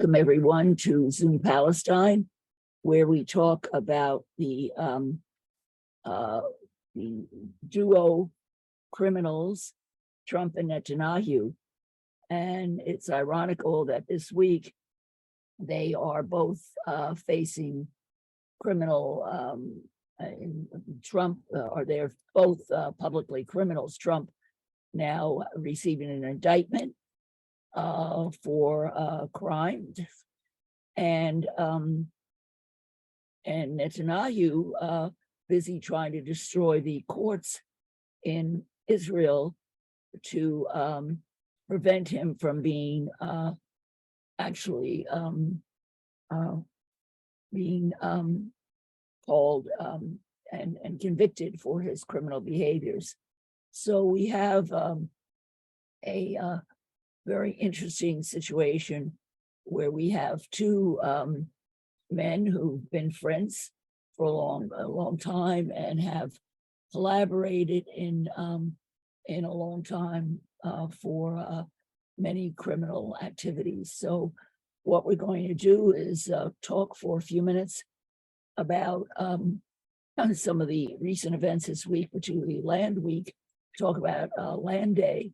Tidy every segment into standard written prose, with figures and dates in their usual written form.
Welcome everyone to Zoom Palestine, where we talk about the duo criminals, Trump and Netanyahu. And it's ironical that this week they are both facing criminal, Trump, or they're both publicly criminals. Trump now receiving an indictment for crimes, and Netanyahu busy trying to destroy the courts in Israel to prevent him from being called and convicted for his criminal behaviors. So we have a very interesting situation where we have two men who've been friends for a long time and have collaborated in a long time for many criminal activities. So what we're going to do is talk for a few minutes about some of the recent events this week, particularly Land Week, talk about Land Day,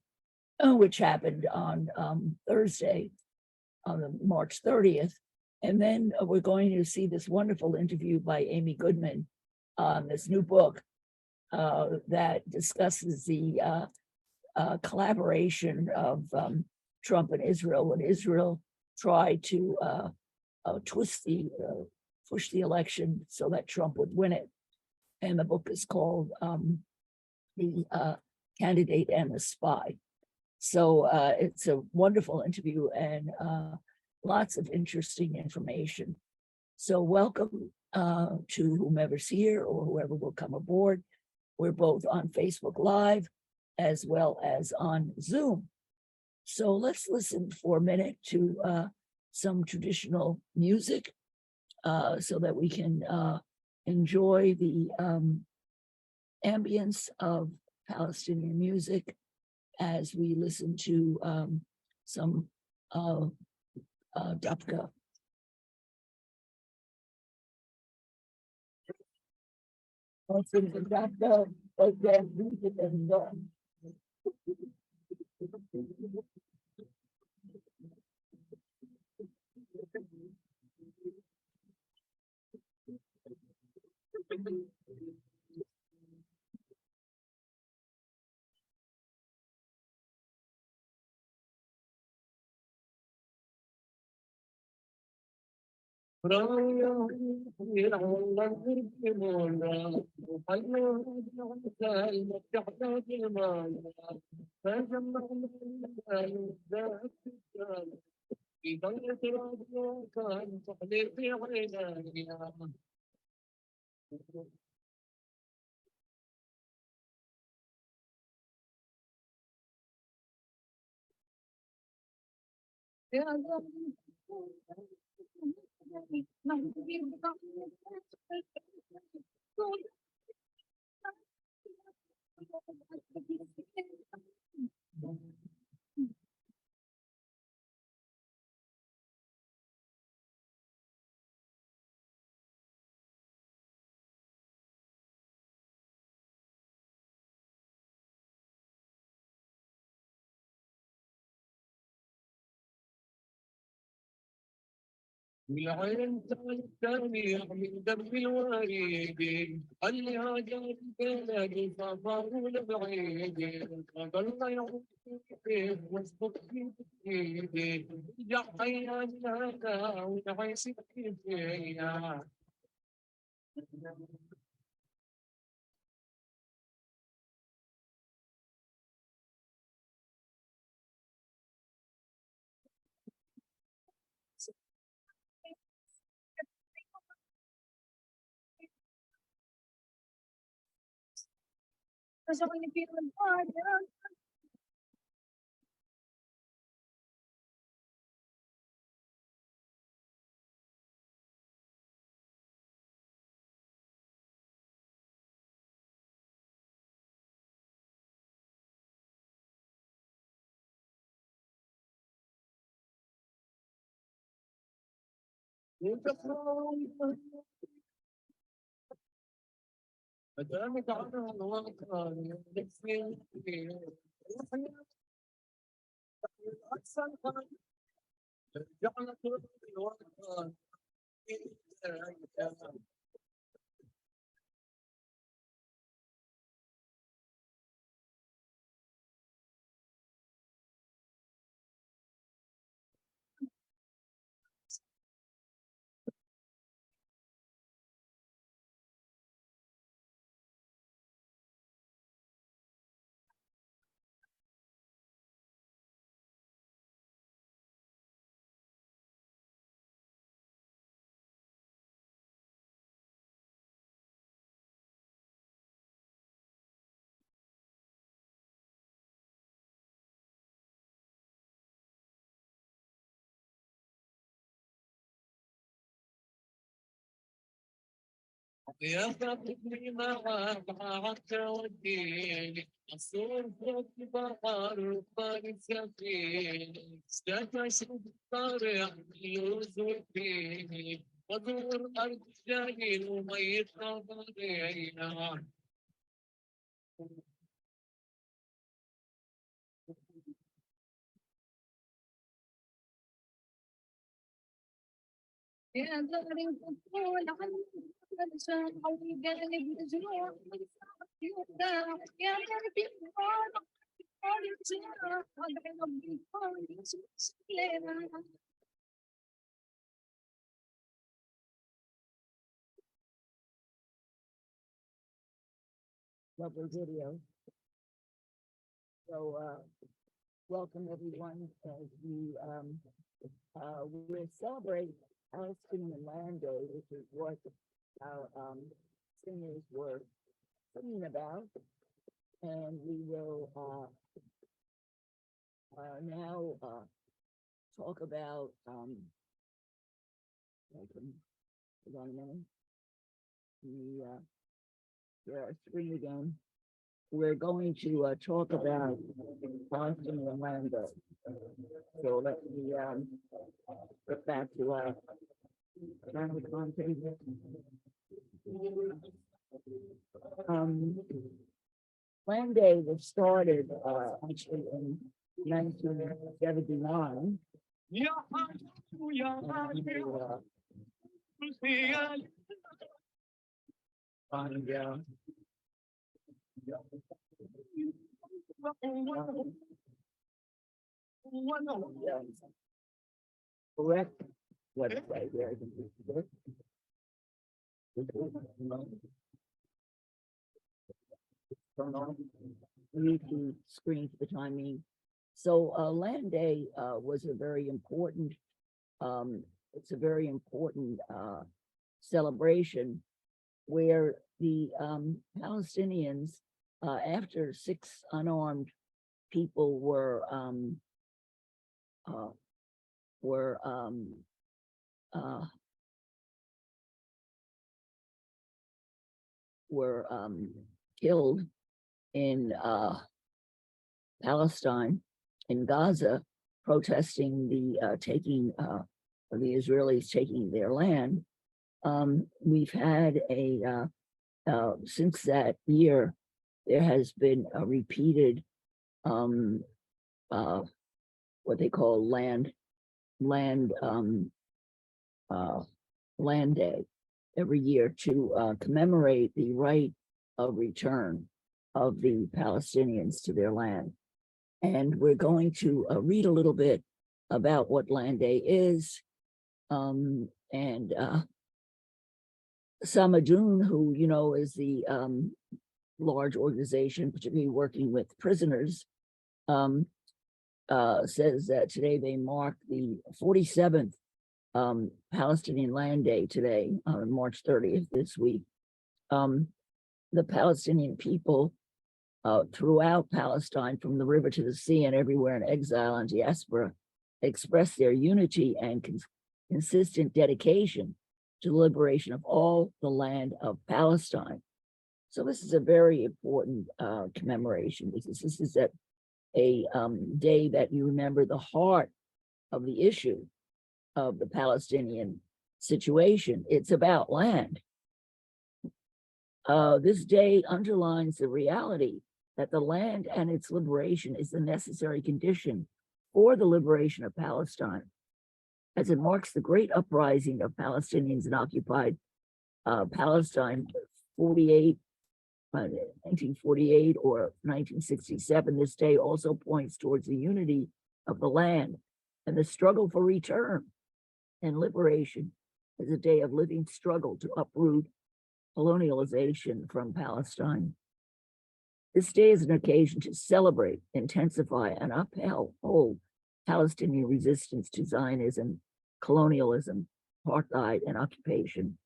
which happened on Thursday, on March 30th. And then we're going to see this wonderful interview by Amy Goodwin on this new book that discusses the collaboration of Trump and Israel when Israel tried to push the election so that Trump would win it. And the book is called The Candidate and the Spy. So it's a wonderful interview and lots of interesting information. So welcome to whomever's here or whoever will come aboard. We're both on Facebook Live as well as on Zoom. So let's listen for a minute to some traditional music so that we can enjoy the ambience of Palestinian music as we listen to some Dapka. بالعين الثاني من درب الوريد اللي هاجر بلد صفر بعيد الله يعطيك واسبق في ايدي يا حيان هذا ونعيش فيها Because when you feel hard, أدامك عنها الواقع يكفي أحسن جعلت الواقع يا فاتني معاك عدت وديني أصور فوق بحر طارق سفيني استفشت الطريق يوزر فيني وزور أرض جليل وميت خبرينا يا داري تقول عني علشان قلبي مجروح من ساعة يودع يا قلبي وانا قولي بجراح وادعي ربي يكون يسمح لنا Lovely video. So welcome everyone as we will celebrate Palestinian Land Day, which is what our singers were singing about, and we will now talk about hold on a minute. Share our screen again. We're going to talk about Palestinian Land Day. So let me get back to our channel content. Land Day was started actually in 1979. يا حاج يا حاج And, correct website there. Turn on YouTube screen for the time being. So Land Day was a very important, it's a very important celebration where the Palestinians, after 6 unarmed people were killed in Palestine, in Gaza, protesting the taking of the Israelis taking their land. We've had since that year, there has been a repeated what they call land Day every year to commemorate the right of return of the Palestinians to their land. And we're going to read a little bit about what Land Day is. And Samadun, who, you know, is the large organization, particularly working with prisoners, says that today they mark the 47th Palestinian Land Day today, on March 30th this week. The Palestinian people throughout Palestine, from the river to the sea and everywhere in exile and diaspora, express their unity and consistent dedication to the liberation of all the land of Palestine. So this is a very important commemoration, because this is a day that you remember the heart of the issue of the Palestinian situation. It's about land. This day underlines the reality that the land and its liberation is the necessary condition for the liberation of Palestine, as it marks the great uprising of Palestinians in occupied Palestine, 1948 or 1967. This day also points towards the unity of the land and the struggle for return and liberation as a day of living struggle to uproot colonialization from Palestine. This day is an occasion to celebrate, intensify, and uphold Palestinian resistance to Zionism, colonialism, apartheid, and occupation,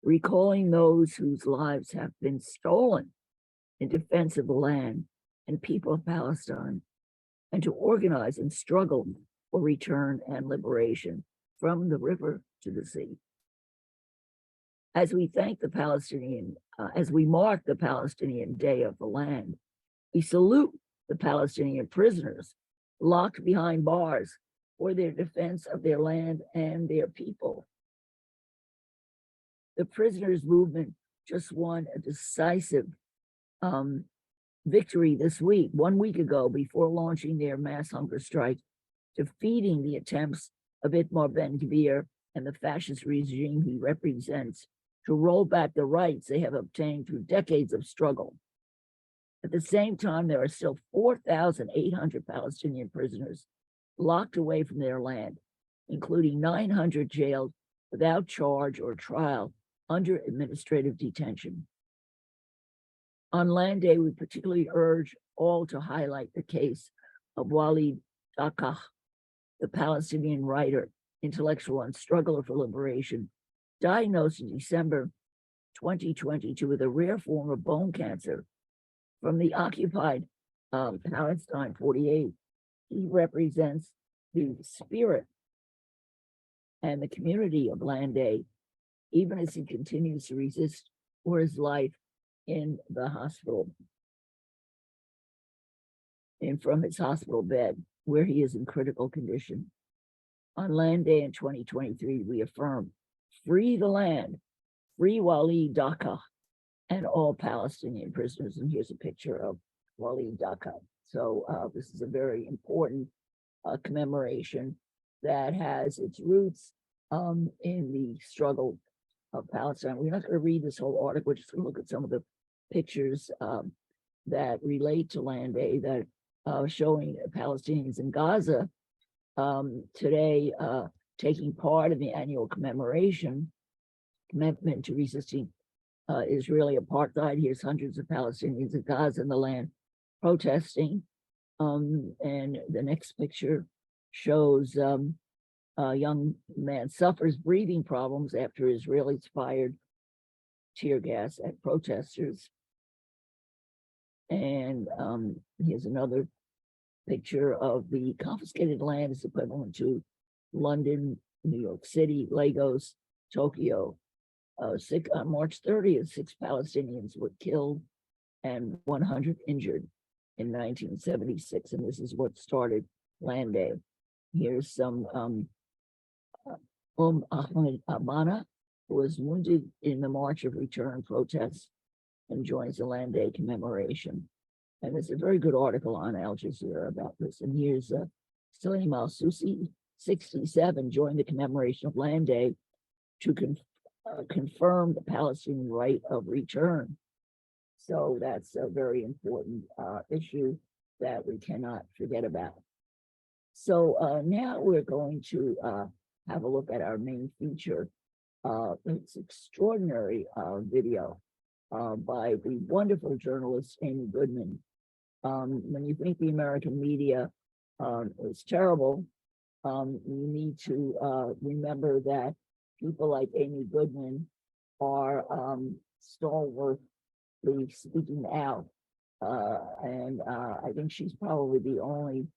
recalling those whose lives have been stolen in defense of the land and people of Palestine, and to organize and struggle for return and liberation from the river to the sea. As we mark the Palestinian Day of the Land, we salute the Palestinian prisoners locked behind bars for their defense of their land and their people. The prisoners' movement just won a decisive victory this week, 1 week ago, before launching their mass hunger strike, defeating the attempts of Itamar Ben-Gvir and the fascist regime he represents to roll back the rights they have obtained through decades of struggle. At the same time, there are still 4,800 Palestinian prisoners locked away from their land, including 900 jailed without charge or trial under administrative detention. On Land Day, we particularly urge all to highlight the case of Walid Dakah, the Palestinian writer, intellectual, and struggler for liberation, diagnosed in December 2022 with a rare form of bone cancer from the occupied Palestine 48. He represents the spirit and the community of Land Day, even as he continues to resist for his life in the hospital and from his hospital bed, where he is in critical condition. On Land Day in 2023, we affirm, free the land, free Walid Dakah, and all Palestinian prisoners. And here's a picture of Walid Dakah. So this is a very important commemoration that has its roots in the struggle of Palestine. We're not going to read this whole article, we're just going to look at some of the pictures that relate to Land Day, that showing Palestinians in Gaza today taking part in the annual commemoration, commitment to resisting Israeli apartheid. Here's hundreds of Palestinians in Gaza in the land protesting. And the next picture shows a young man suffers breathing problems after Israelis fired tear gas at protesters. And here's another picture of the confiscated land is equivalent to London, New York City, Lagos, Tokyo. On March 30th, 6 Palestinians were killed and 100 injured in 1976. And this is what started Land Day. Here's some Ahmed Abana, who was wounded in the March of Return protests and joins the Land Day commemoration. And there's a very good article on Al Jazeera about this. And here's Salim al-Susi, 67, joined the commemoration of Land Day to confirm the Palestinian right of return. So that's a very important issue that we cannot forget about. So now we're going to have a look at our main feature. It's extraordinary video by the wonderful journalist Amy Goodwin. When you think the American media is terrible, you need to remember that people like Amy Goodwin are stalwartly speaking out. And I think she's probably the only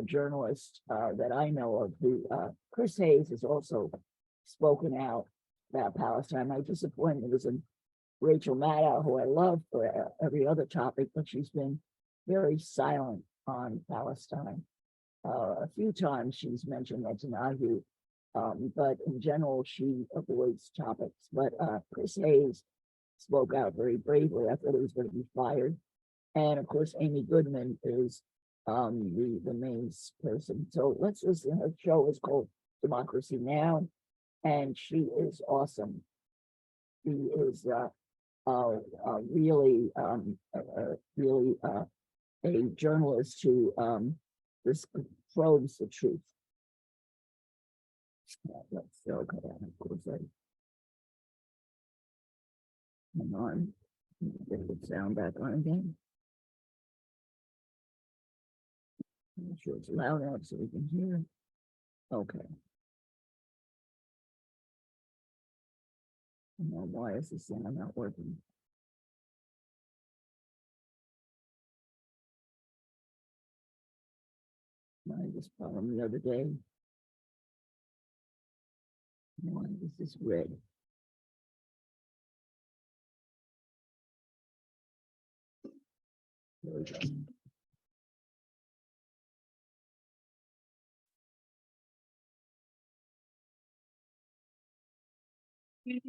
journalist that I know of who, Chris Hayes has also spoken out about Palestine. My disappointment was in Rachel Maddow, who I love for every other topic, but she's been very silent on Palestine. A few times she's mentioned Netanyahu But in general, she avoids topics. But Chris Hayes spoke out very bravely. I thought he was going to be fired. And of course, Amy Goodman is the main person. So let's listen. Her show is called Democracy Now, and she is awesome. She is really, really a journalist who just probes the truth. Let's go. Of course, hang on. Get the sound back on again. Make sure it's loud enough so we can hear. Okay. Now, why is the sound not working? I had this problem the other day. Why is this red? There we go.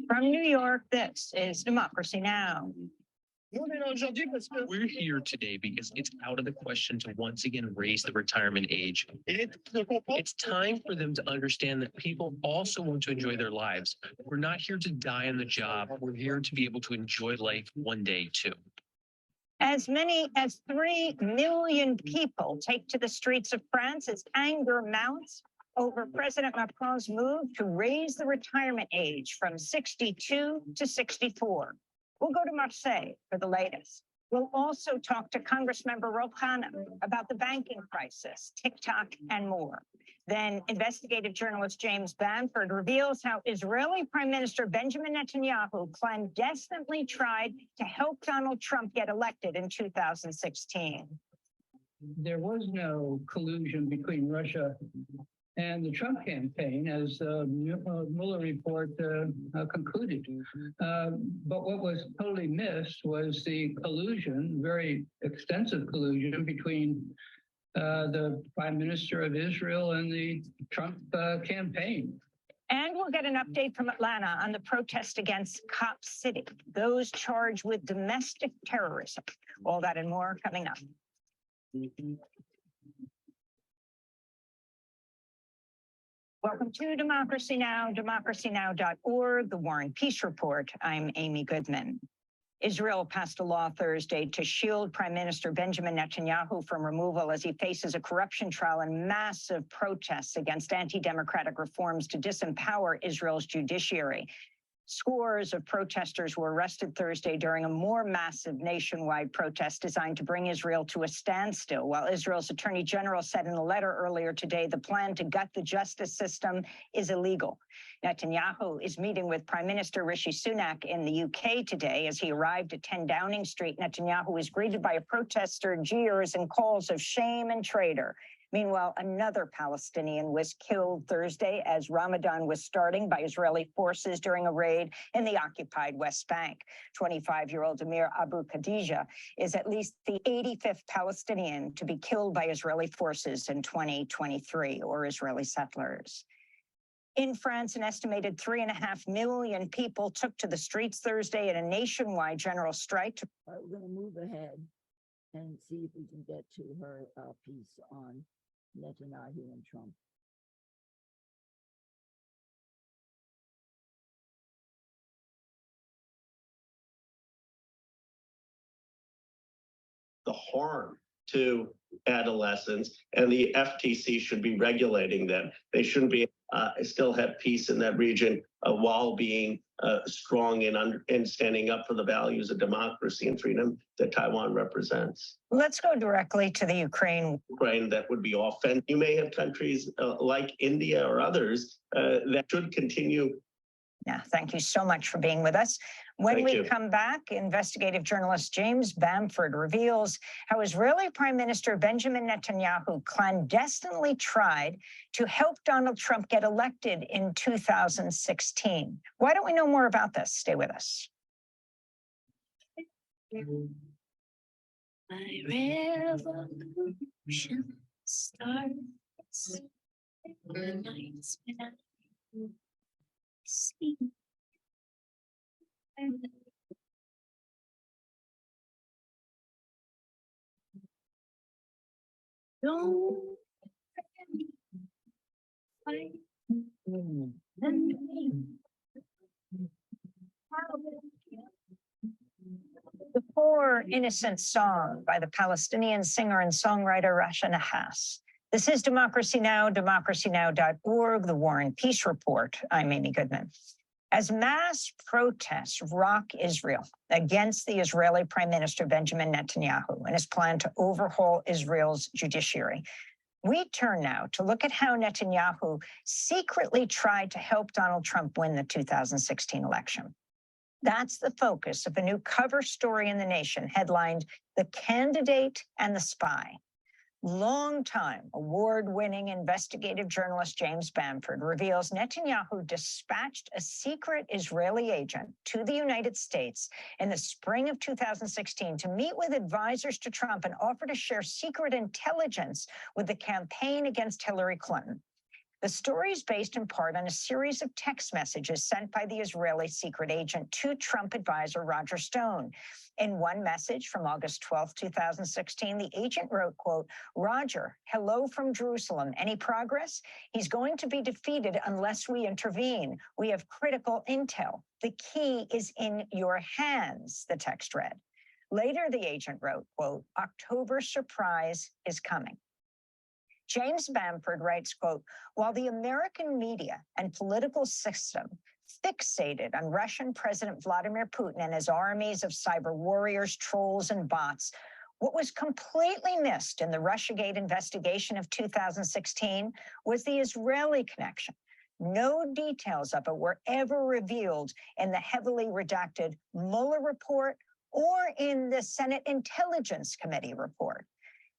From New York, this is Democracy Now! We're here today because it's out of the question to once again raise the retirement age. It's time for them to understand that people also want to enjoy their lives. We're not here to die on the job. We're here to be able to enjoy life one day too. As many as 3 million people take to the streets of France as anger mounts over President Macron's move to raise the retirement age from 62 to 64. We'll go to Marseille for the latest. We'll also talk to Congressmember Rouhana about the banking crisis, TikTok, and more. Then investigative journalist Jame Banford reveals how Israeli Prime Minister Benjamin Netanyahu clandestinely tried to help Donald Trump get elected in 2016. There was no collusion between Russia and the Trump campaign, as the Mueller report concluded. But what was totally missed was the collusion, very extensive collusion between the Prime Minister of Israel and the Trump campaign. And we'll get an update from Atlanta on the protest against Cop City, those charged with domestic terrorism. All that and more coming up. Welcome to Democracy Now!, democracynow.org, the War and Peace Report. I'm Amy Goodman. Israel passed a law Thursday to shield Prime Minister Benjamin Netanyahu from removal as he faces a corruption trial and massive protests against anti-democratic reforms to disempower Israel's judiciary. Scores of protesters were arrested Thursday during a more massive nationwide protest designed to bring Israel to a standstill, while Israel's Attorney General said in a letter earlier today the plan to gut the justice system is illegal. Netanyahu is meeting with Prime Minister Rishi Sunak in the UK today. As he arrived at 10 Downing Street, Netanyahu was greeted by a protester, jeers, and calls of shame and traitor. Meanwhile, another Palestinian was killed Thursday as Ramadan was starting by Israeli forces during a raid in the occupied West Bank. 25-year-old Amir Abu Khadija is at least the 85th Palestinian to be killed by Israeli forces in 2023, or Israeli settlers. In France, an estimated 3.5 million people took to the streets Thursday in a nationwide general strike. We're going to move ahead and see if we can get to her piece on Netanyahu and Trump. The harm to adolescents, and the FTC should be regulating them. They shouldn't be still have peace in that region while being strong and standing up for the values of democracy and freedom that Taiwan represents. Let's go directly to the Ukraine. That would be offensive. You may have countries like India or others that should continue. Yeah, thank you so much for being with us. When we come back, investigative journalist Jame Banford reveals how Israeli Prime Minister Benjamin Netanyahu clandestinely tried to help Donald Trump get elected in 2016. Why don't we know more about this? Stay with us. My revolution starts. The night's been Speak. Don't fight. The Poor Innocent Song by the Palestinian singer and songwriter Rasha Nahas. This is Democracy Now!, democracynow.org, the War and Peace Report. I'm Amy Goodman. As mass protests rock Israel against the Israeli Prime Minister Benjamin Netanyahu and his plan to overhaul Israel's judiciary, we turn now to look at how Netanyahu secretly tried to help Donald Trump win the 2016 election. That's the focus of a new cover story in The Nation headlined "The Candidate and the Spy." Longtime award-winning investigative journalist Jame Banford reveals Netanyahu dispatched a secret Israeli agent to the United States in the spring of 2016 to meet with advisors to Trump and offer to share secret intelligence with the campaign against Hillary Clinton. The story is based in part on a series of text messages sent by the Israeli secret agent to Trump advisor Roger Stone. In one message from August 12, 2016, the agent wrote, quote, "Roger, hello from Jerusalem. Any progress? He's going to be defeated unless we intervene. We have critical intel. The key is in your hands," the text read. Later, the agent wrote, quote, "October surprise is coming." Jame Banford writes, quote, "While the American media and political system fixated on Russian President Vladimir Putin and his armies of cyber warriors, trolls, and bots, what was completely missed in the Russiagate investigation of 2016 was the Israeli connection. No details of it were ever revealed in the heavily redacted Mueller report or in the Senate Intelligence Committee report.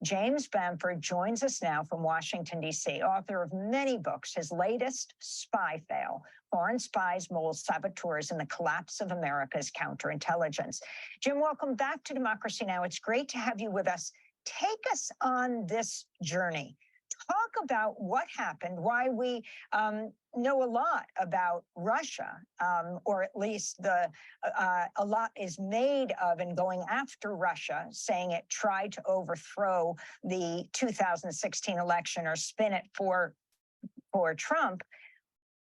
Jame Banford joins us now from Washington, D.C., author of many books. His latest, Spy Fail, Foreign Spies, Moles, Saboteurs, and the Collapse of America's Counterintelligence. Jim, welcome back to Democracy Now! It's great to have you with us. Take us on this journey. Talk about what happened, why we know a lot about Russia, or at least a lot is made of and going after Russia, saying it tried to overthrow the 2016 election or spin it for Trump.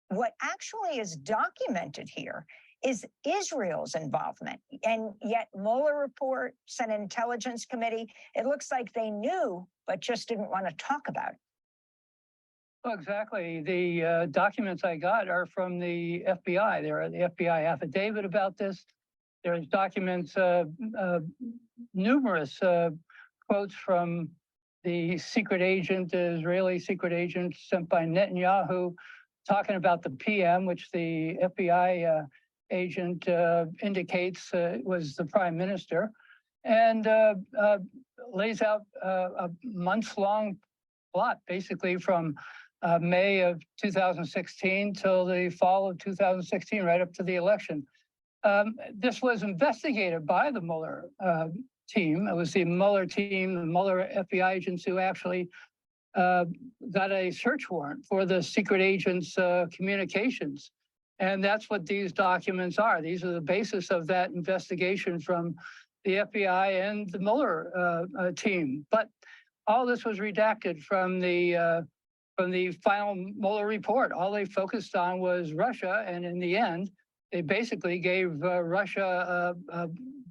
What actually is documented here is Israel's involvement. And yet Mueller report, Senate Intelligence Committee, it looks like they knew, but just didn't want to talk about it. Well, exactly. The documents I got are from the FBI. There are the FBI affidavit about this. There's documents, numerous quotes from the secret agent, the Israeli secret agent sent by Netanyahu, talking about the PM, which the FBI agent indicates was the prime minister, and lays out a months-long plot, basically from May of 2016 till the fall of 2016, right up to the election. This was investigated by the Mueller team. It was the Mueller team, the Mueller FBI agents who actually got a search warrant for the secret agent's communications. And that's what these documents are. These are the basis of that investigation from the FBI and the Mueller team. But all this was redacted from the final Mueller report. All they focused on was Russia, and in the end, they basically gave Russia a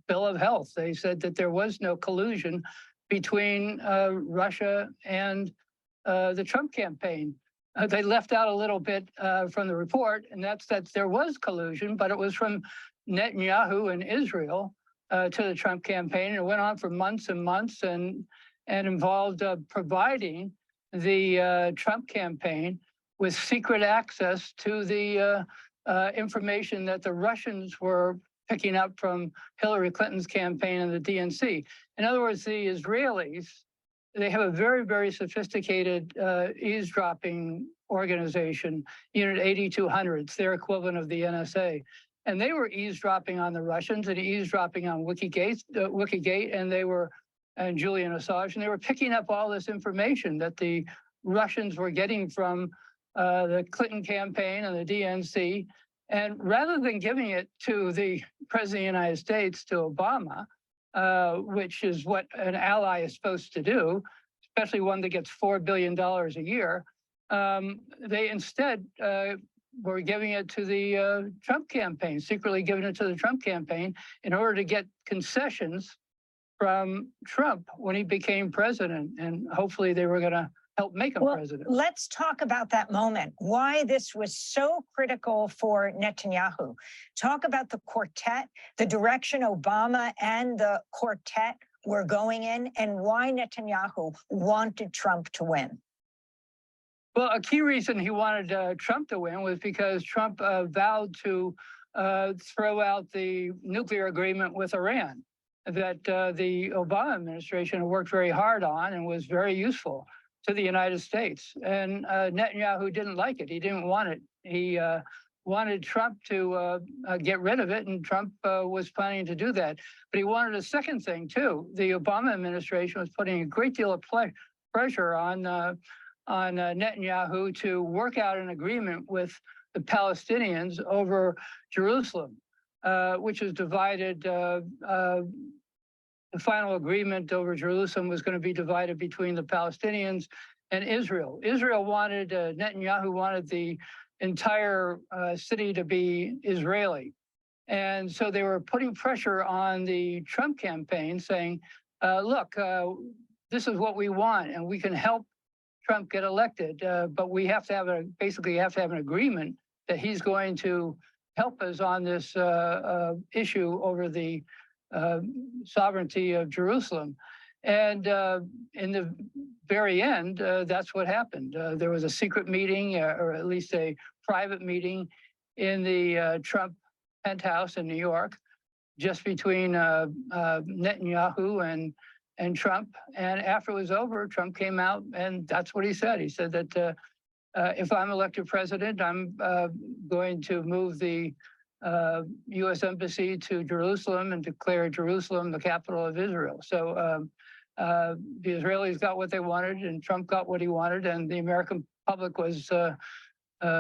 bill of health. They said that there was no collusion between Russia and the Trump campaign. They left out a little bit from the report, and that's that there was collusion, but it was from Netanyahu and Israel to the Trump campaign, and it went on for months and months, and involved providing the Trump campaign with secret access to the information that the Russians were picking up from Hillary Clinton's campaign and the DNC. In other words, the Israelis, they have a very, very sophisticated eavesdropping organization, Unit 8200. It's their equivalent of the NSA. And they were eavesdropping on the Russians and eavesdropping on Wikigate, and Julian Assange, and they were picking up all this information that the Russians were getting from the Clinton campaign and the DNC. And rather than giving it to the President of the United States, to Obama, which is what an ally is supposed to do, especially one that gets $4 billion a year, they instead were giving it to the Trump campaign, secretly giving it to the Trump campaign in order to get concessions from Trump when he became president. And hopefully they were going to help make him president. Let's talk about that moment, why this was so critical for Netanyahu. Talk about the quartet, the direction Obama and the quartet were going in, and why Netanyahu wanted Trump to win. Well, a key reason he wanted Trump to win was because Trump vowed to throw out the nuclear agreement with Iran that the Obama administration worked very hard on and was very useful to the United States. And Netanyahu didn't like it. He didn't want it. He wanted Trump to get rid of it, and Trump was planning to do that. But he wanted a second thing, too. The Obama administration was putting a great deal of pressure on Netanyahu to work out an agreement with the Palestinians over Jerusalem, which is divided. The final agreement over Jerusalem was going to be divided between the Palestinians and Israel. Israel wanted, Netanyahu wanted the entire city to be Israeli. And so they were putting pressure on the Trump campaign saying, look, this is what we want and we can help Trump get elected, but we have to have basically have to have an agreement that he's going to help us on this issue over the sovereignty of Jerusalem. And in the very end, that's what happened. There was a secret meeting, or at least a private meeting in the Trump penthouse in New York, just between Netanyahu and Trump. And after it was over, Trump came out and that's what he said. He said that if I'm elected president, I'm going to move the U.S. embassy to Jerusalem and declare Jerusalem the capital of Israel. So the Israelis got what they wanted and Trump got what he wanted, and the American public was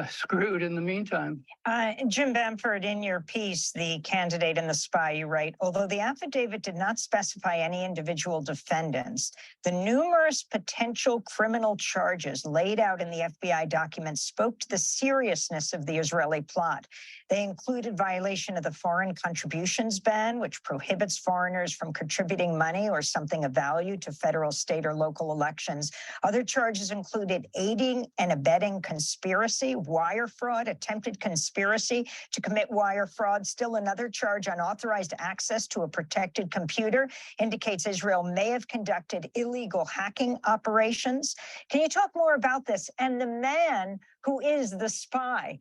screwed in the meantime. Jame Banford, in your piece, The Candidate and the Spy, you write, although the affidavit did not specify any individual defendants, the numerous potential criminal charges laid out in the FBI documents spoke to the seriousness of the Israeli plot. They included violation of the foreign contributions ban, which prohibits foreigners from contributing money or something of value to federal, state, or local elections. Other charges included aiding and abetting conspiracy, wire fraud, attempted conspiracy to commit wire fraud. Still another charge, unauthorized access to a protected computer, indicates Israel may have conducted illegal hacking operations. Can you talk more about this and the man who is the spy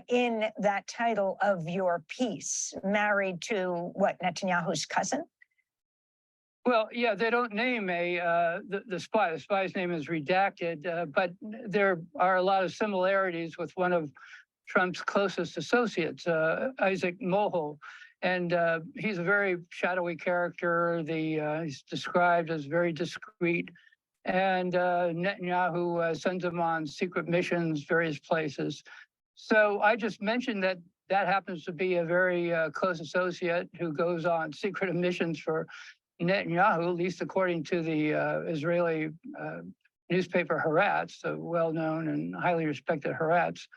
in that title of your piece, married to what, Netanyahu's cousin? Well, yeah, they don't name the spy. The spy's name is redacted, but there are a lot of similarities with one of Trump's closest associates, Isaac Mohel. And he's a very shadowy character. He's described as very discreet. And Netanyahu sends him on secret missions, various places. So I just mentioned that happens to be a very close associate who goes on secret missions for Netanyahu, at least according to the Israeli newspaper Haaretz, a well-known and highly respected Haaretz.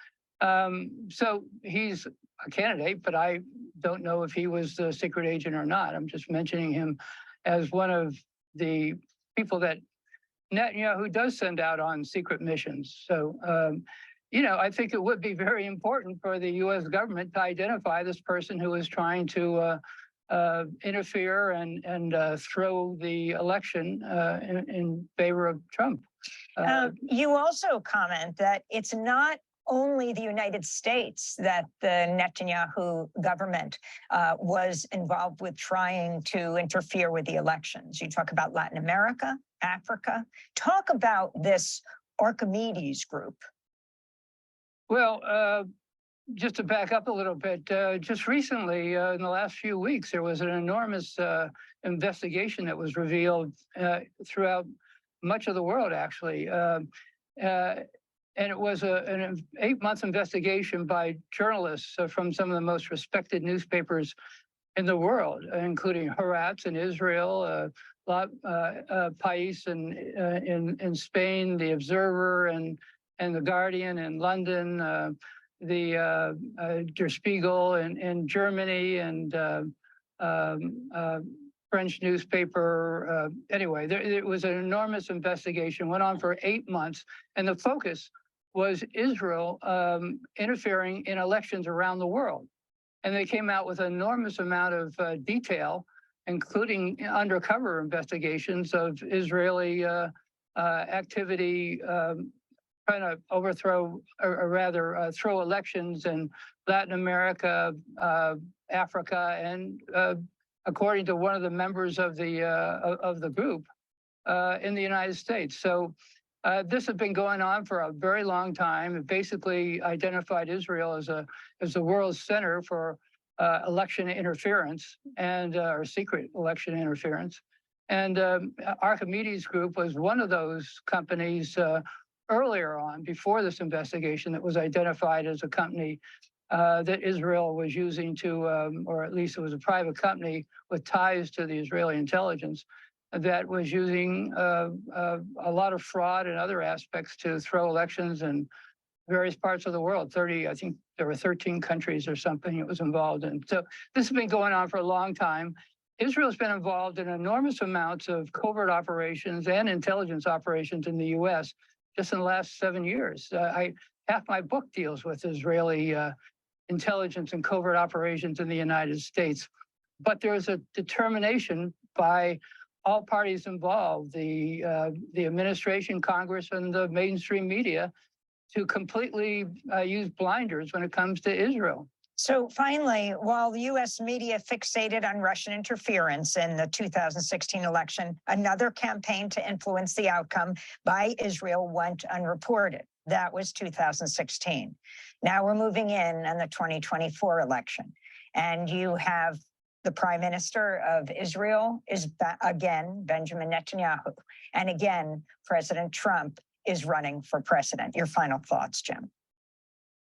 So he's a candidate, but I don't know if he was the secret agent or not. I'm just mentioning him as one of the people that Netanyahu does send out on secret missions. So, you know, I think it would be very important for the U.S. government to identify this person who is trying to interfere and throw the election in favor of Trump. You also comment that it's not only the United States that the Netanyahu government was involved with trying to interfere with the elections. You talk about Latin America, Africa. Talk about this Archimedes group. Well, just to back up a little bit, just recently, in the last few weeks, there was an enormous investigation that was revealed throughout much of the world, actually. And it was an 8-month investigation by journalists from some of the most respected newspapers in the world, including Haaretz in Israel, Pais in Spain, The Observer and The Guardian in London, Der Spiegel in Germany, and French newspaper. Anyway, it was an enormous investigation, went on for 8 months, and the focus was Israel interfering in elections around the world. And they came out with an enormous amount of detail, including undercover investigations of Israeli activity trying to overthrow, or rather throw elections in Latin America, Africa, and according to one of the members of the group in the United States. So this has been going on for a very long time. It basically identified Israel as the world's center for election interference and or secret election interference. And Archimedes Group was one of those companies earlier on, before this investigation, that was identified as a company that Israel was using to, or at least it was a private company with ties to the Israeli intelligence, that was using a lot of fraud and other aspects to throw elections in various parts of the world. I think there were 13 countries or something it was involved in. So this has been going on for a long time. Israel's been involved in enormous amounts of covert operations and intelligence operations in the U.S. just in the last 7 years. Half my book deals with Israeli intelligence and covert operations in the United States. But there's a determination by all parties involved, the administration, Congress, and the mainstream media, to completely use blinders when it comes to Israel. So finally, while the U.S. media fixated on Russian interference in the 2016 election, another campaign to influence the outcome by Israel went unreported. That was 2016. Now we're moving in on the 2024 election. And you have the Prime Minister of Israel is, again, Benjamin Netanyahu. And again, President Trump is running for president. Your final thoughts, Jim?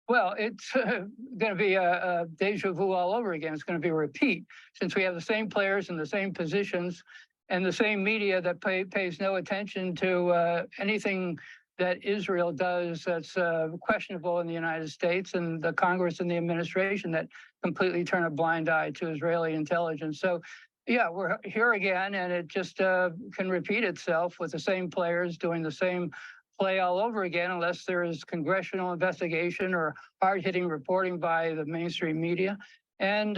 Well, it's going to be a deja vu all over again. It's going to be a repeat, since we have the same players in the same positions and the same media that pays no attention to anything that Israel does that's questionable in the United States, and the Congress and the administration that completely turn a blind eye to Israeli intelligence. So, yeah, we're here again, and it just can repeat itself with the same players doing the same play all over again, unless there is congressional investigation or hard-hitting reporting by the mainstream media, and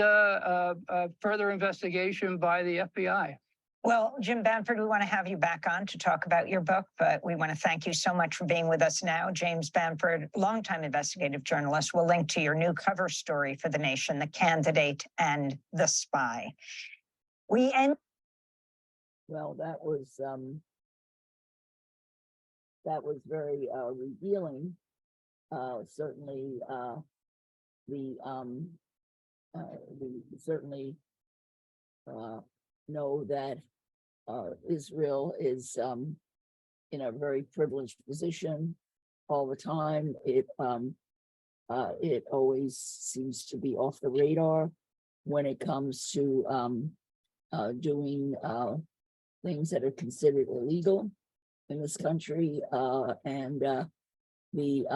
further investigation by the FBI. Well, Jim Banford, we want to have you back on to talk about your book, but we want to thank you so much for being with us now. James Banford, longtime investigative journalist, will link to your new cover story for The Nation, The Candidate and the Spy. We end. Well, that was very revealing. Certainly, we certainly know that Israel is in a very privileged position all the time. It always seems to be off the radar when it comes to doing things that are considered illegal in this country, and the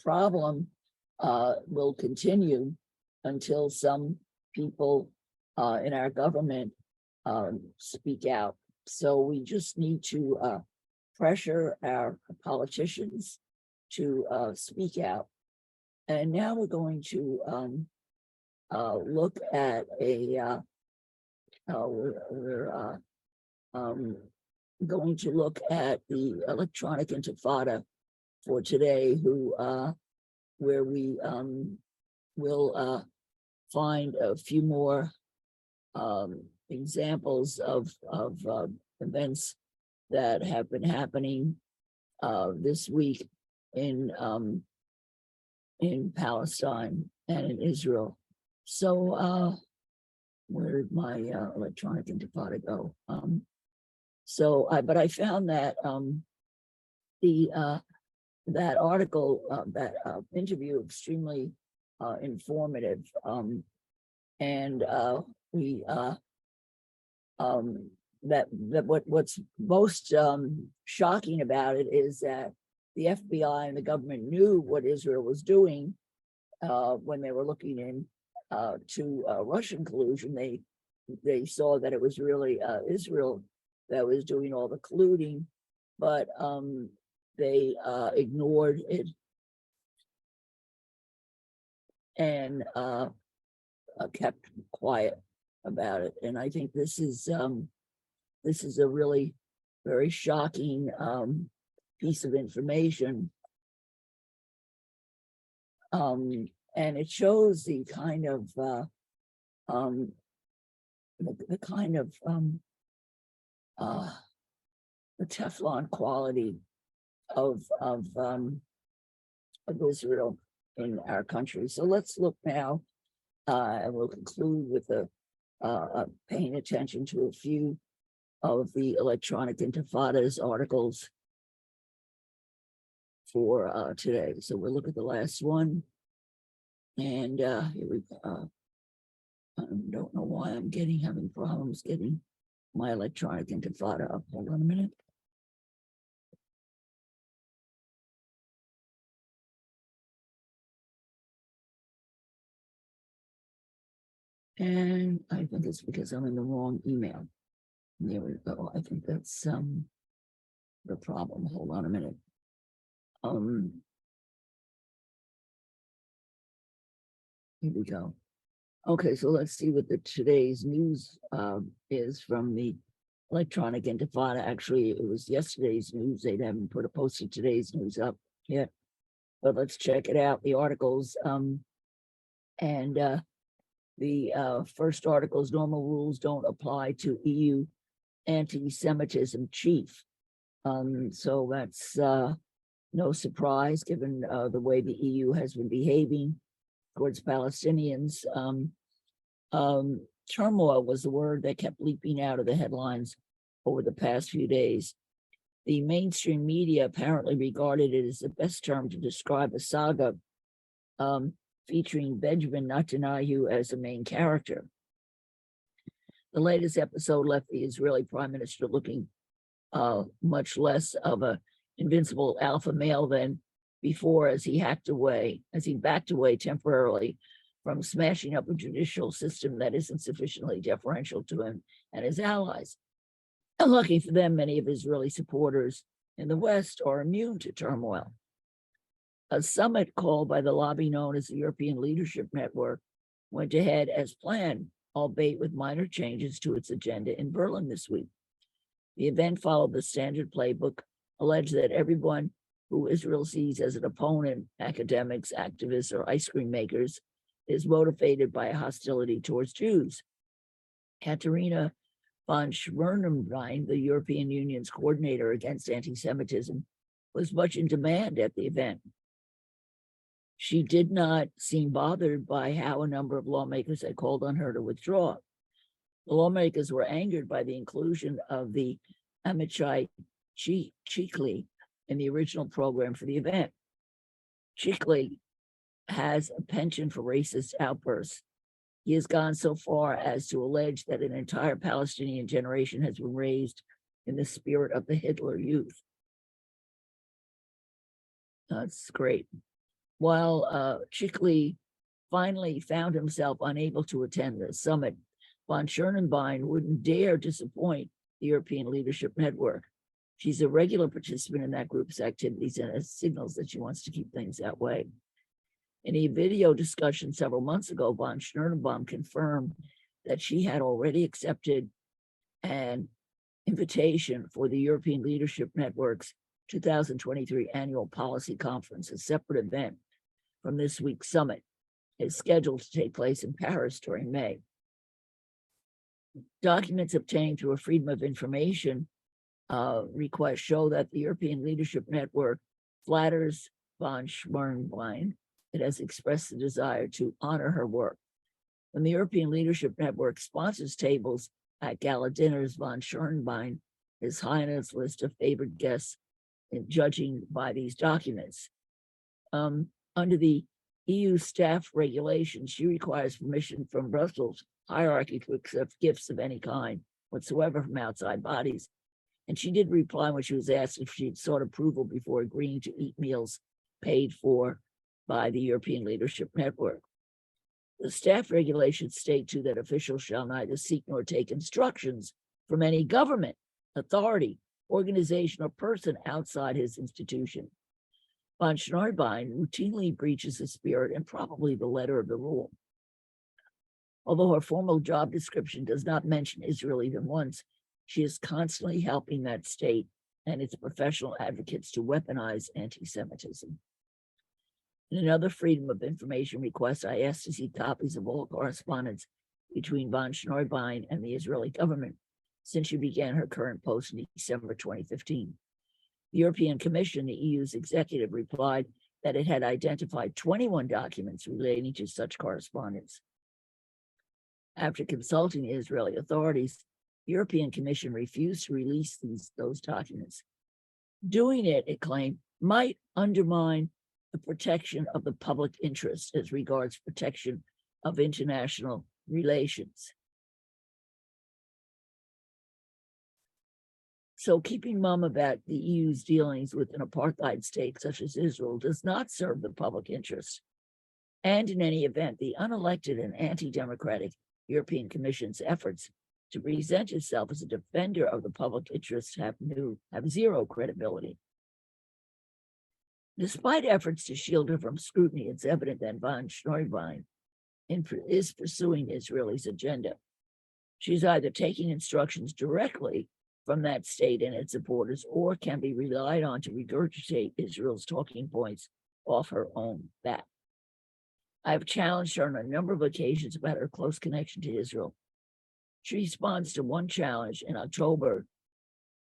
problem will continue until some people in our government speak out. So we just need to pressure our politicians to speak out. And now we're going to look at going to look at the electronic intifada for today, where we will find a few more examples of events that have been happening this week in Palestine and in Israel. So where did my electronic intifada go? But I found that the that article, that interview, extremely informative. And we what's most shocking about it is that the FBI and the government knew what Israel was doing when they were looking in to Russian collusion. They saw that it was really Israel that was doing all the colluding, but they ignored it and kept quiet about it. And I think this is a really very shocking piece of information. And it shows the kind of the Teflon quality of Israel in our country. So let's look now, and we'll conclude with paying attention to a few of the electronic intifada's articles for today. So we'll look at the last one. And here we go. I don't know why I'm having problems getting my electronic intifada up. Hold on a minute. And I think it's because I'm in the wrong email. There we go. I think that's the problem. Hold on a minute. Here we go. Okay, so let's see what today's news is from the electronic intifada. Actually, it was yesterday's news. They haven't posted today's news up yet, but let's check it out. The articles and the first article is normal rules don't apply to EU anti-Semitism chief. So that's no surprise given the way the EU has been behaving towards Palestinians. Turmoil was the word that kept leaping out of the headlines over the past few days. The mainstream media apparently regarded it as the best term to describe a saga featuring Benjamin Netanyahu as the main character. The latest episode left the Israeli prime minister looking much less of an invincible alpha male than before, as he backed away temporarily from smashing up a judicial system that isn't sufficiently deferential to him and his allies. Unlucky for them, many of Israeli supporters in the West are immune to turmoil. A summit called by the lobby known as the European Leadership Network went ahead as planned, albeit with minor changes to its agenda in Berlin this week. The event followed the standard playbook, alleged that everyone who Israel sees as an opponent, academics, activists, or ice cream makers, is motivated by a hostility towards Jews. Katerina von Schwernenbein, the European Union's coordinator against anti-Semitism, was much in demand at the event. She did not seem bothered by how a number of lawmakers had called on her to withdraw. The lawmakers were angered by the inclusion of the Amichai Chikli in the original program for the event. Chikli has a penchant for racist outbursts. He has gone so far as to allege that an entire Palestinian generation has been raised in the spirit of the Hitler Youth. That's great. While Chikli finally found himself unable to attend the summit, von Schwernenbein wouldn't dare disappoint the European Leadership Network. She's a regular participant in that group's activities and has signals that she wants to keep things that way. In a video discussion several months ago, von Schwernenbein confirmed that she had already accepted an invitation for the European Leadership Network's 2023 annual policy conference, a separate event from this week's summit. Is scheduled to take place in Paris during May. Documents obtained through a Freedom of Information request show that the European Leadership Network flatters von Schwernenbein. It has expressed the desire to honor her work. When the European Leadership Network sponsors tables at gala dinners, von Schwernenbein is high on its list of favored guests in judging by these documents. Under the EU staff regulations, she requires permission from Brussels hierarchy to accept gifts of any kind whatsoever from outside bodies. And she did reply when she was asked if she'd sought approval before agreeing to eat meals paid for by the European Leadership Network. The staff regulations state too that officials shall neither seek nor take instructions from any government, authority, organization, or person outside his institution. Von Schnarbein routinely breaches the spirit and probably the letter of the rule. Although her formal job description does not mention Israel even once, she is constantly helping that state and its professional advocates to weaponize anti-Semitism. In another Freedom of Information request, I asked to see copies of all correspondence between von Schnarbein and the Israeli government since she began her current post in December 2015. The European Commission, the EU's executive, replied that it had identified 21 documents relating to such correspondence. After consulting the Israeli authorities, the European Commission refused to release those documents. Doing it, it claimed, might undermine the protection of the public interest as regards protection of international relations. So keeping mum about the EU's dealings with an apartheid state such as Israel does not serve the public interest. And in any event, the unelected and anti-democratic European Commission's efforts to present itself as a defender of the public interest have zero credibility. Despite efforts to shield her from scrutiny, it's evident that von Schnarbein is pursuing Israel's agenda. She's either taking instructions directly from that state and its supporters, or can be relied on to regurgitate Israel's talking points off her own bat. I've challenged her on a number of occasions about her close connection to Israel. She responds to one challenge in October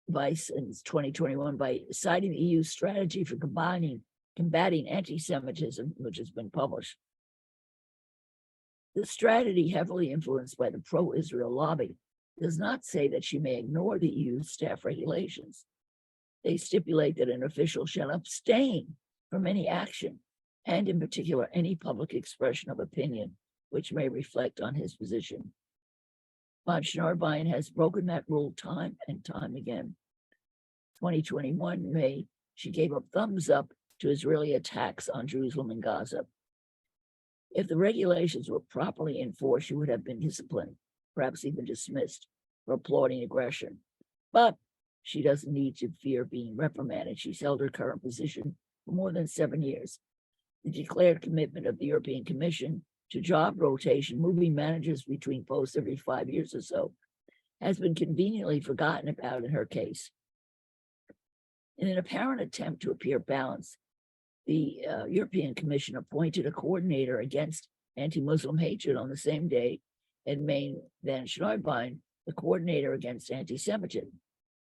since 2021 by citing the EU's strategy for combating anti-Semitism, which has been published. The strategy, heavily influenced by the pro-Israel lobby, does not say that she may ignore the EU's staff regulations. They stipulate that an official shall abstain from any action, and in particular, any public expression of opinion which may reflect on his position. Von Schnarbein has broken that rule time and time again. 2021 May, she gave a thumbs up to Israeli attacks on Jerusalem and Gaza. If the regulations were properly enforced, she would have been disciplined, perhaps even dismissed for applauding aggression. But she doesn't need to fear being reprimanded. She's held her current position for more than 7 years. The declared commitment of the European Commission to job rotation, moving managers between posts every 5 years or so, has been conveniently forgotten about in her case. In an apparent attempt to appear balanced, the European Commission appointed a coordinator against anti-Muslim hatred on the same day and made von Schnarbein the coordinator against anti-Semitism.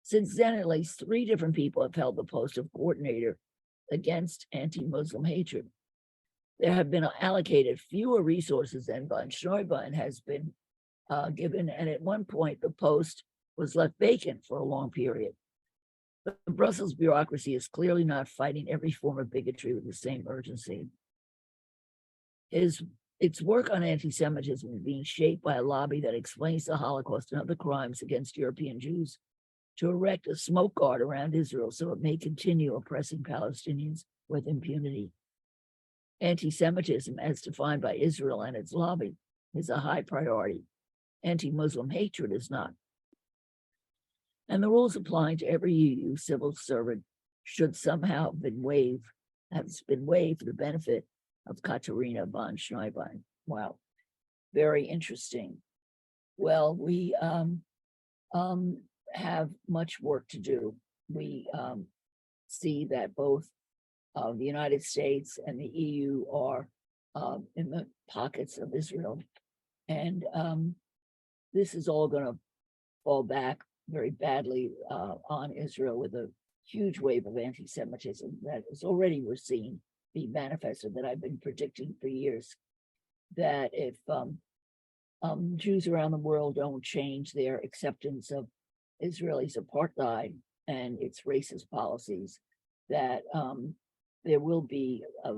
Since then, at least 3 different people have held the post of coordinator against anti-Muslim hatred. There have been allocated fewer resources than von Schnarbein has been given, and at one point the post was left vacant for a long period. But the Brussels bureaucracy is clearly not fighting every form of bigotry with the same urgency. Its work on anti-Semitism is being shaped by a lobby that explains the Holocaust and other crimes against European Jews to erect a smoke guard around Israel so it may continue oppressing Palestinians with impunity. Anti-Semitism, as defined by Israel and its lobby, is a high priority. Anti-Muslim hatred is not. And the rules applying to every EU civil servant should somehow have been waived for the benefit of Katerina von Schnarbein. Wow, very interesting. Well, we have much work to do. We see that both the United States and the EU are in the pockets of Israel. And this is all going to fall back very badly on Israel with a huge wave of anti-Semitism that is already we're seeing be manifested, that I've been predicting for years, that if Jews around the world don't change their acceptance of Israelis' apartheid and its racist policies, that there will be a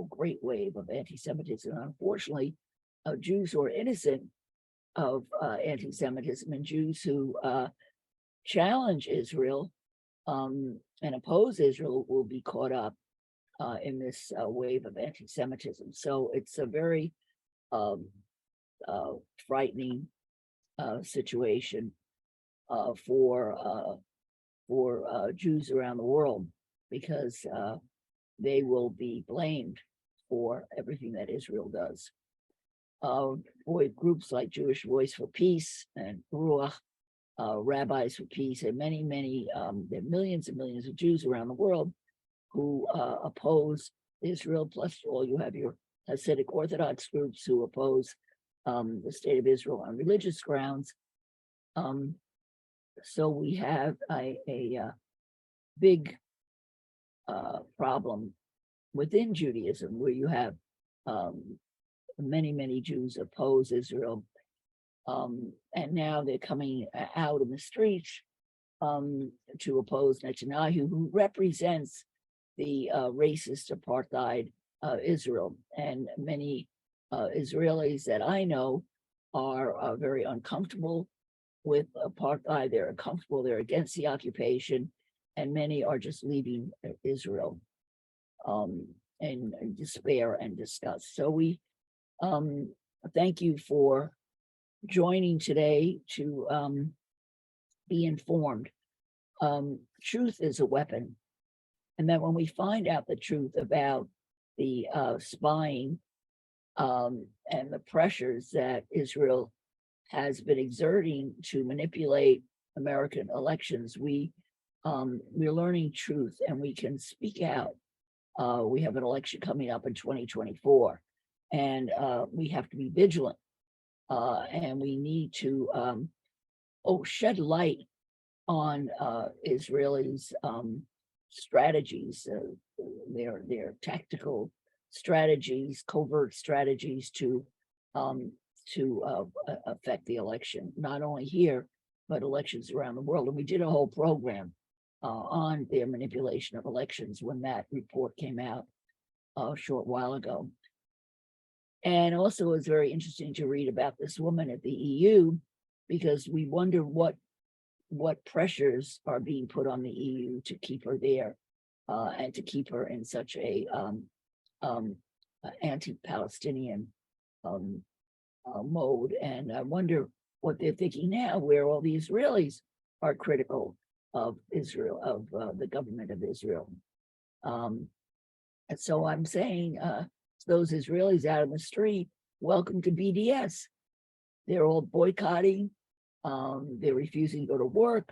great wave of anti-Semitism. Unfortunately, Jews who are innocent of anti-Semitism and Jews who challenge Israel and oppose Israel will be caught up in this wave of anti-Semitism. So it's a very frightening situation for Jews around the world, because they will be blamed for everything that Israel does. Groups like Jewish Voice for Peace and Ruach, Rabbis for Peace, and many, there are millions and millions of Jews around the world who oppose Israel. Plus, you have your Hasidic Orthodox groups who oppose the state of Israel on religious grounds. So we have a big problem within Judaism, where you have many Jews oppose Israel, and now they're coming out in the streets to oppose Netanyahu, who represents the racist apartheid Israel. And many Israelis that I know are very uncomfortable with apartheid. They're uncomfortable, they're against the occupation, and many are just leaving Israel in despair and disgust. So we thank you for joining today to be informed. Truth is a weapon, and that when we find out the truth about the spying and the pressures that Israel has been exerting to manipulate American elections, we're learning truth, and we can speak out. We have an election coming up in 2024, and we have to be vigilant, and we need to shed light on Israelis' strategies, their tactical strategies, covert strategies to affect the election, not only here, but elections around the world. And we did a whole program on their manipulation of elections when that report came out a short while ago. And also, it was very interesting to read about this woman at the EU, because we wonder what pressures are being put on the EU to keep her there and to keep her in such a anti-Palestinian mode. And I wonder what they're thinking now, where all the Israelis are critical of Israel, of the government of Israel. And so I'm saying, those Israelis out in the street, welcome to BDS. They're all boycotting. They're refusing to go to work.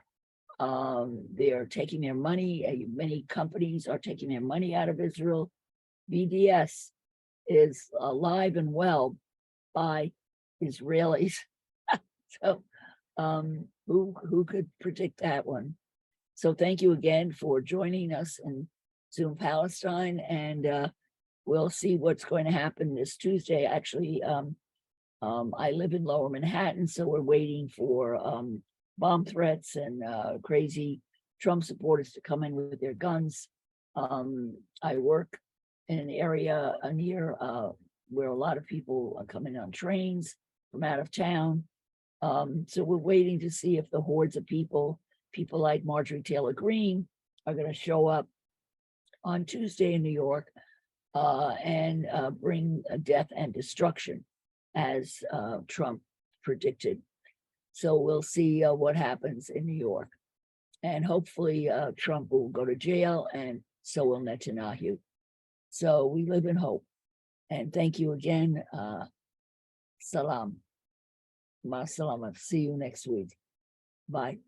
They're taking their money. Many companies are taking their money out of Israel. BDS is alive and well by Israelis. So who could predict that one? So thank you again for joining us in Zoom Palestine, and we'll see what's going to happen this Tuesday. Actually, I live in Lower Manhattan, so we're waiting for bomb threats and crazy Trump supporters to come in with their guns. I work in an area near where a lot of people are coming on trains from out of town. So we're waiting to see if the hordes of people like Marjorie Taylor Greene are going to show up on Tuesday in New York and bring death and destruction, as Trump predicted. So we'll see what happens in New York. And hopefully Trump will go to jail, and so will Netanyahu. So we live in hope. And thank you again. Salam. Ma salama. See you next week. Bye.